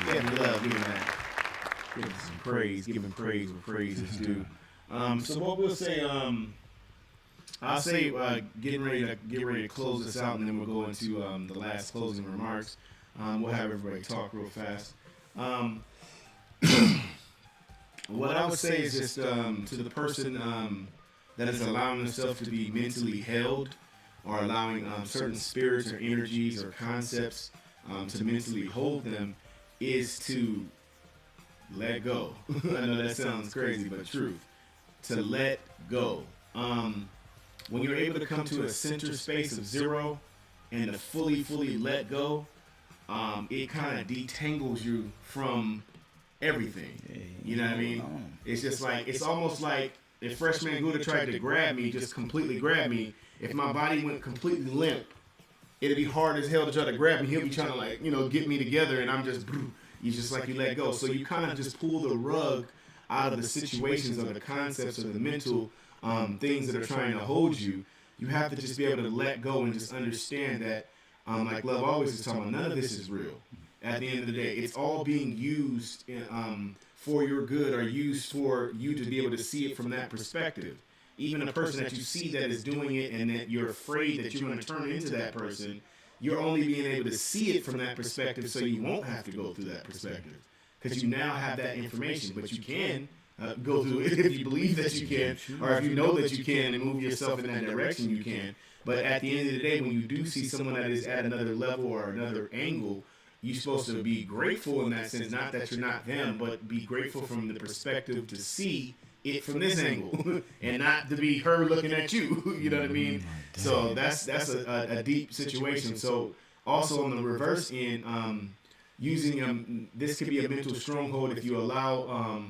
D: Yeah, we love giving that. Giving some praise, giving praise where praise is due. So what we'll say, I'll say getting ready to close this out, and then we'll go into the last closing remarks. We'll have everybody talk real fast. What I would say is just to the person that is allowing themselves to be mentally held, or allowing certain spirits or energies or concepts to mentally hold them, is to let go. I know that sounds crazy, but truth. To let go. When you're able to come to a center space of zero and to fully let go, it kind of detangles you from everything. You know what I mean? It's just like, it's almost like if Freshman Gouda tried to grab me, just completely grab me, if my body went completely limp, it'd be hard as hell to try to grab me. He'll be trying to get me together, and I'm just, you just like, you let go. So you kind of just pull the rug out of the situations or the concepts or the mental things that are trying to hold you. You have to just be able to let go and just understand that, like Love Always is talking about, none of this is real. At the end of the day, it's all being used for your good, or used for you to be able to see it from that perspective. Even a person that you see that is doing it and that you're afraid that you're going to turn into that person, you're only being able to see it from that perspective, so you won't have to go through that perspective, because you now have that information. But you can go through it if you believe that you can, or if you know that you can and move yourself in that direction, you can. But at the end of the day, when you do see someone that is at another level or another angle, you're supposed to be grateful in that sense. Not that you're not them, but be grateful from the perspective to see it from this angle and not to be her looking at you. You know what I mean? So that's a deep situation. So also on the reverse end, using this could be a mental stronghold if you allow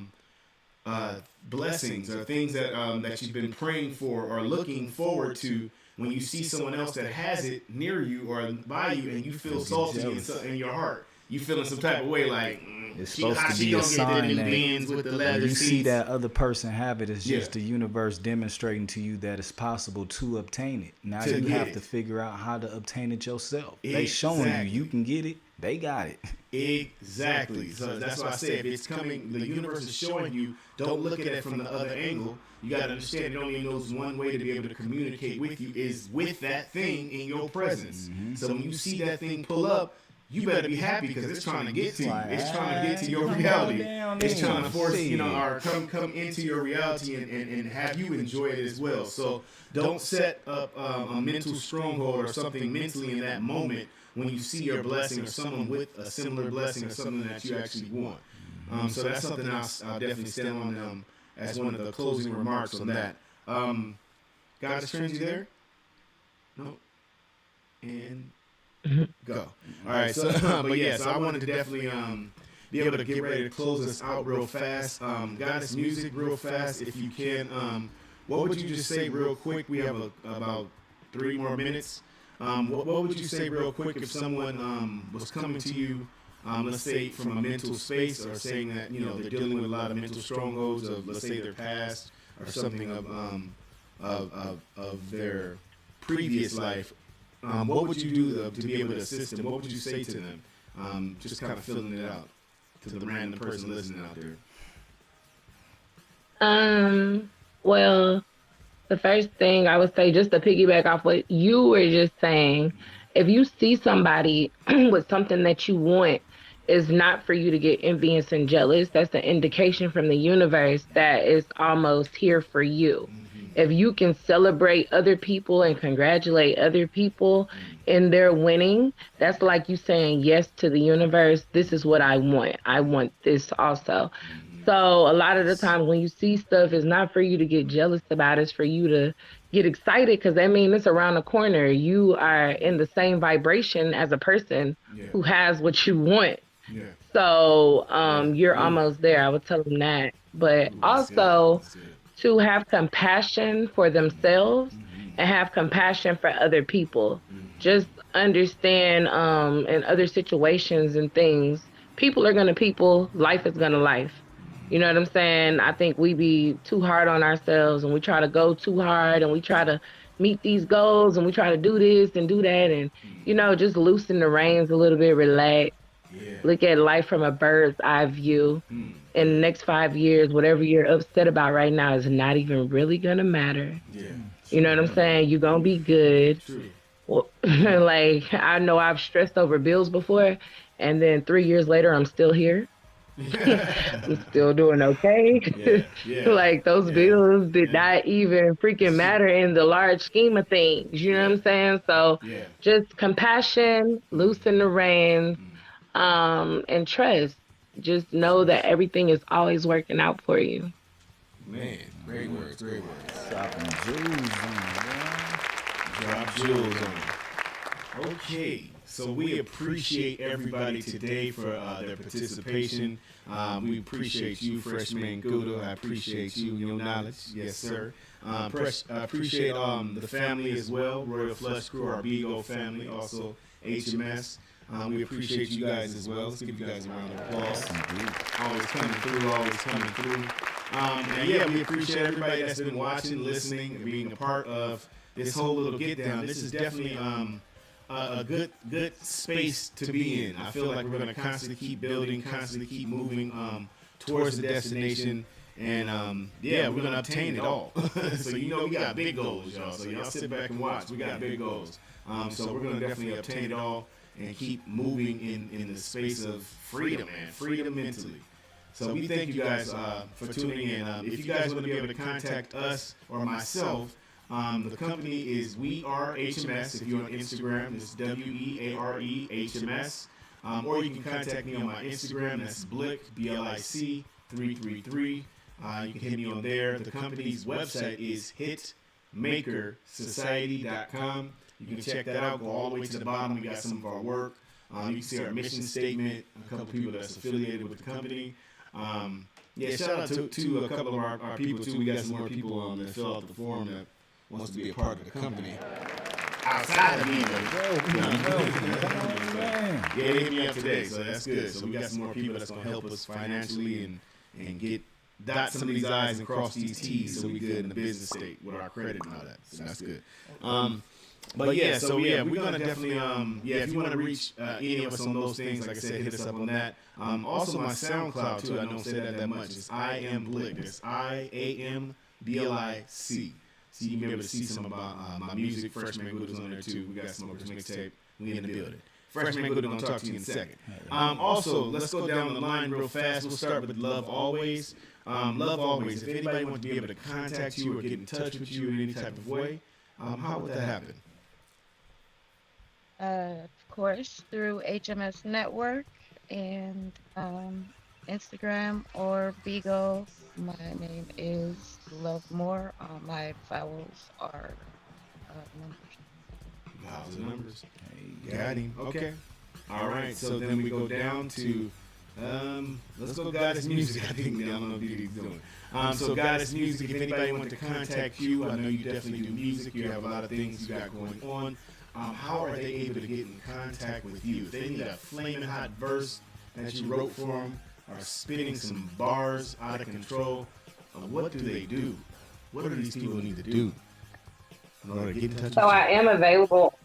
D: blessings or things that that you've been praying for or looking forward to. When you see someone else that has it near you or by you, and you feel salty in your heart, you feeling some type of way, like
E: it's supposed to be a sign that
D: with the
E: when you see
D: seats.
E: that other person have it, it's
D: Yeah.
E: just the universe demonstrating to you that it's possible to obtain it. Now
D: To
E: you
D: get
E: have
D: it.
E: to figure out how to obtain it yourself. They showing you can get it. They got it.
D: Exactly. So that's why I say if it's coming, the universe is showing you. Don't look at it from the other angle. You got to understand it only knows one way to be able to communicate with you is with that thing in your presence. So when you see that thing pull up, you better be happy because it's trying to get to you. It's trying to get to your reality. It's trying to force, or come into your reality and have you enjoy it as well. So don't set up a mental stronghold or something mentally in that moment when you see your blessing or someone with a similar blessing or something that you actually want. So that's something I'll definitely stand on as one of the closing remarks on that. God is Trends, you there? No? And go. All right, so but yeah, so I wanted to definitely be able to get ready to close us out real fast. Goddess music real fast if you can. What would you just say real quick? We have about 3 more minutes. What would you say real quick if someone was coming to you, let's say from a mental space, or saying that they're dealing with a lot of mental strongholds of, let's say, their past or something of their previous life? What would you do to be able to assist them? What would you say to them? Just kind of filling it out to the random person listening out there.
F: Well, the first thing I would say, just to piggyback off what you were just saying, if you see somebody with something that you want, is not for you to get envious and jealous. That's an indication from the universe that it's almost here for you. If you can celebrate other people and congratulate other people in their winning, that's like you saying yes to the universe. This is what I want. I want this also. So a lot of the times when you see stuff, it's not for you to get jealous about. It's for you to get excited because that means it's around the corner. You are in the same vibration as a person who has what you want.
D: Yeah.
F: So you're almost there. I would tell them that. But also to have compassion for themselves and have compassion for other people. Just understand in other situations and things, people are going to people, life is going to life. You know what I'm saying? I think we be too hard on ourselves and we try to go too hard and we try to meet these goals and we try to do this and do that and, just loosen the reins a little bit, relax. Yeah. Look at life from a bird's eye view. In the next 5 years, whatever you're upset about right now is not even really going to matter. Yeah. You know what I'm saying? You're going to be good. True. Well, like, I know I've stressed over bills before, and then 3 years later, I'm still here. I'm still doing okay. Like those bills did not even freaking matter in the large scheme of things. You know what I'm saying? So just compassion, loosen the reins, and trust. Just know that everything is always working out for you.
D: Man, great words, great words.
E: Dropping jewels on it,
D: Drop jewels on it. Okay. So we appreciate everybody today for their participation. We appreciate you, Freshman Gouda. I appreciate you and your knowledge. Yes, sir. Appreciate the family as well, Royal Flush Crew, our Bigo family, also HMS. We appreciate you guys as well. Let's give you guys a round of applause. Always coming through, always coming through. And yeah, we appreciate everybody that's been watching, listening, and being a part of this whole little get down. This is definitely a good space to be in. I feel like we're going to constantly keep building, constantly keep moving towards the destination. And we're going to obtain it all. So we got big goals, y'all. So y'all sit back and watch. We got big goals. So we're going to definitely obtain it all and keep moving in the space of freedom, man. Freedom mentally. So we thank you guys for tuning in. If you guys want to be able to contact us or myself, the company is We Are HMS. If you're on Instagram, it's WEARE HMS. Or you can contact me on my Instagram. That's Blick, BLIC 333. You can hit me on there. The company's website is hitmakersociety.com. You can check that out. Go all the way to the bottom. We got some of our work. You can see our mission statement, a couple people that's affiliated with the company. Yeah, shout out to a couple of our people too. We got some more people that fill out the form that wants to be a part of the company. Outside of me, yeah, they hit me up today, so that's good. So we got some more people that's gonna help us financially and get dot some of these I's and cross these T's so we good in the business state with our credit and all that. So that's good. But yeah, so yeah, we're gonna definitely if you want to reach any of us on those things, like I said, hit us up on that. Also my SoundCloud too. I don't say that much. It's I Am Blick. It's IAMBLIC. So you can be able to see some about my music. Freshman Good is on there too. We got some Smokers mixtape. We in the building. Freshman Good, gonna talk to you in a second. Also, let's go down the line real fast. We'll start with Love Always. Love Always. If anybody wants to be able to contact you or get in touch with you in any type of way, how would that happen?
G: Of course, through HMS Network and Instagram or Bigo. My name is Love More. My vowels are numbers.
D: Vowels and numbers. Hey, got him. Okay. All right. So then we go down to let's go Goddess Music. I think I don't know what he's doing. So Goddess Music. If anybody wants to contact you, I know you definitely do music. You have a lot of things you got going on. How are they able to get in contact with you? If they need a flaming hot verse that you wrote for them, or spitting some bars out of control, what do they do? What do these people need to do in order to get in touch with you?
F: I am available.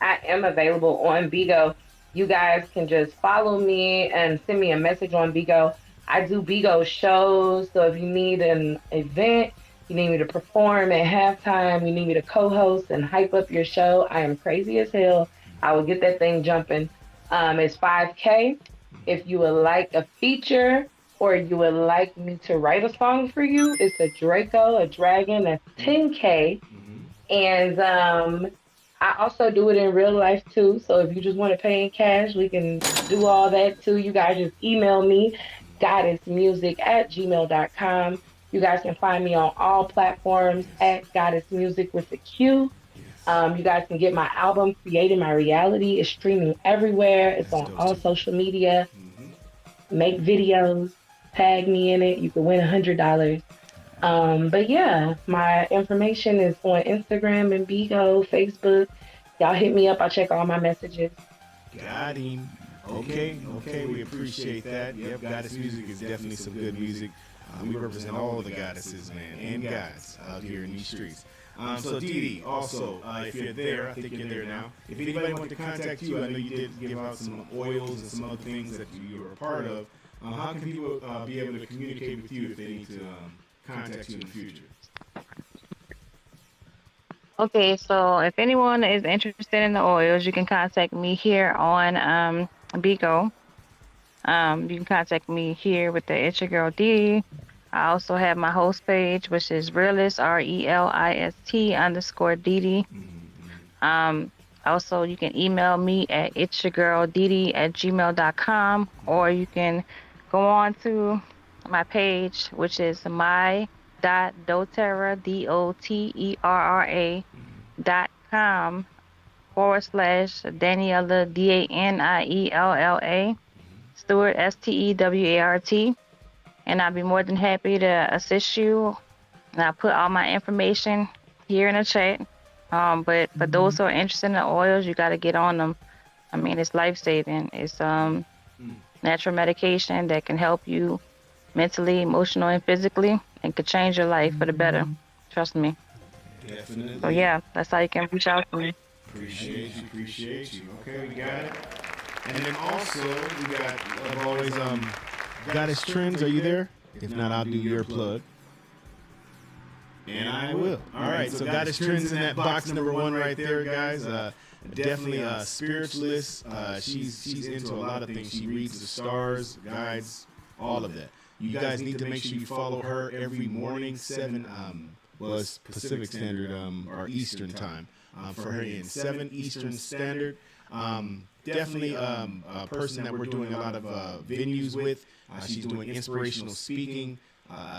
F: I am available on Bigo. You guys can just follow me and send me a message on Bigo. I do Bigo shows, so if you need an event, you need me to perform at halftime, you need me to co-host and hype up your show, I am crazy as hell. I will get that thing jumping. It's $5K. If you would like a feature or you would like me to write a song for you, it's a Draco, a Dragon, that's $10K. And I also do it in real life too. So if you just want to pay in cash, we can do all that too. You guys just email me, goddessmusic@gmail.com. You guys can find me on all platforms at Goddess Music with the Q. You guys can get my album, Creating My Reality. It's streaming everywhere. It's on all social media. Make videos, tag me in it. You can win $100. But yeah, my information is on Instagram and Bigo, Facebook. Y'all hit me up. I check all my messages.
D: Got him. Okay, we appreciate that. Yep, Goddess Music is definitely some good music. We represent all the goddesses, man, and gods out here in these streets. So Dee, also, if you're there, I think you're there now. If anybody wants to contact you, I know you did give out some oils and some other things that you were a part of. How can people be able to communicate with you if they need to contact you in the future?
I: Okay, so if anyone is interested in the oils, you can contact me here on Bigo. You can contact me here with the It's Your Girl Dee. I also have my host page, which is realist, RELIST_Dee. Also, you can email me at itsyourgirldee@gmail.com, or you can go on to my page, which is my.doterra, DOTERRA.com/Daniela, DANIELLA, Stewart, STEWART. And I'll be more than happy to assist you. And I'll put all my information here in the chat. But for those who are interested in the oils, you got to get on them. I mean, it's life-saving. It's natural medication that can help you mentally, emotionally, and physically, and could change your life for the better. Trust me.
D: Definitely.
I: So yeah, that's how you can reach out to me.
D: Appreciate you. Okay, we got it. And then also, we got, I've always, Goddess Trends, are you there? If not, I'll do your plug. And I will. All right, so Goddess Trends in that box number 1 right there, guys. Definitely a spiritualist. She's into a lot of things. She reads the stars, guides, all of that. You guys need to make sure you follow her every morning, 7 was Pacific Standard or Eastern time. For her in 7 Eastern Standard. Definitely a person that we're doing a lot of venues with. She's doing inspirational speaking.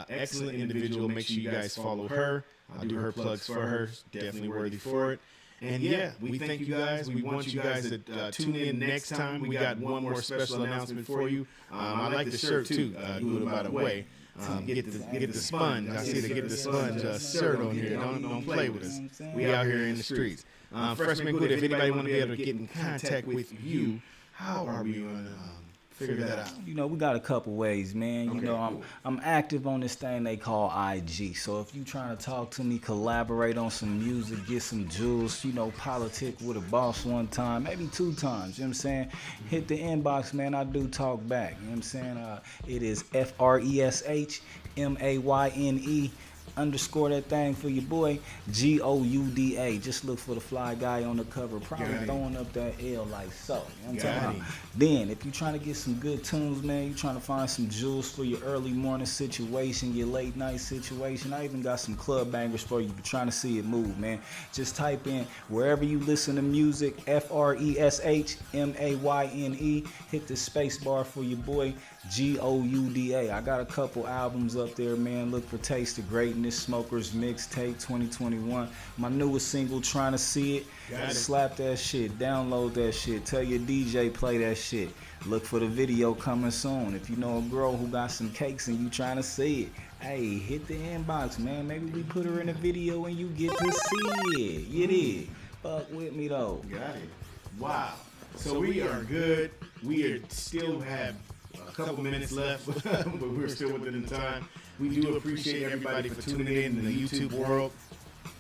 D: Excellent individual. Make sure you guys follow her. I'll do her plugs for her. Definitely worthy for it. And yeah, we thank you guys. We want you guys to tune in next time. We got one more special announcement for you. I like the shirt too. Do it by the way. Get the sponge. I see the get the sponge shirt on here. Don't play with us. We out here in the streets. Freshman Good. If anybody want to be able to get in contact with you, how are we going to figure that out?
E: You know, we got a couple ways, man. You
D: Okay,
E: know,
D: cool.
E: I'm active on this thing they call IG. So if you trying to talk to me, collaborate on some music, get some jewels, you know, politic with a boss one time, maybe 2 times, you know what I'm saying? Hit the inbox, man. I do talk back, you know what I'm saying? It is FRESHMAYNE underscore that thing for your boy, GOUDA. Just look for the fly guy on the cover, probably
D: Got it.
E: throwing up that L like so. You know what I'm
D: Got
E: talking
D: it.
E: about? Then, if you're trying to get some good tunes, man, you're trying to find some jewels for your early morning situation, your late night situation. I even got some club bangers for you if you're trying to see it move, man. Just type in wherever you listen to music, FRESHMAYNE. Hit the space bar for your boy, GOUDA. I got a couple albums up there, man. Look for Taste of Greatness, Smokers Mixtape 2021. My newest single, Trying to See It.
D: Got it.
E: Slap that shit, download that shit, tell your DJ play that shit. Look for the video coming soon. If you know a girl who got some cakes and you trying to see it, hey, hit the inbox, man. Maybe we put her in a video and you get to see it. You did. Fuck with me though.
D: Got it. Wow. So we are good. We still have a couple minutes left, but we're still within the time. We do appreciate everybody for tuning in the YouTube world.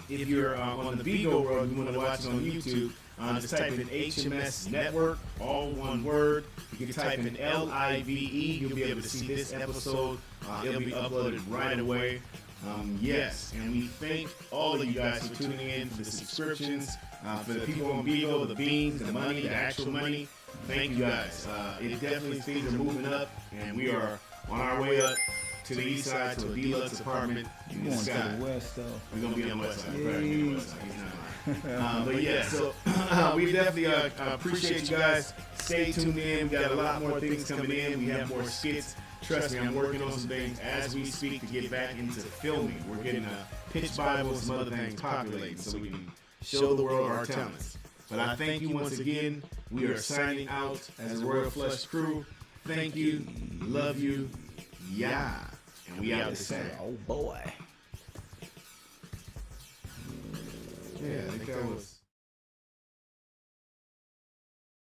D: If you're on the Vigo world, you want to watch it on YouTube, just type in HMS Network, all one word. You can type in LIVE. You'll be able to see this episode. It'll be uploaded right away. Yes, and we thank all of you guys for tuning in, for the subscriptions, for the people on Vigo, the beans, the money, the actual money. Thank you guys. It definitely, things are moving up, and we are on our way up to the east side to a deluxe apartment in the
E: Going to
D: sky.
E: the west though.
D: We're gonna be on the west side. We're gonna be on the west side. He's not lying. But yeah, so we definitely appreciate you guys. Stay tuned in. We got a lot more things coming in. We have more skits. Trust me, I'm working on some things as we speak to get back into filming. We're getting a pitch Bible and some other things populating so we can show the world our talents. But I thank you once again. We are signing out as the Royal Flush crew. Thank you. Love you. Yeah. And we out this time.
E: Oh boy.
D: Yeah, I think that was.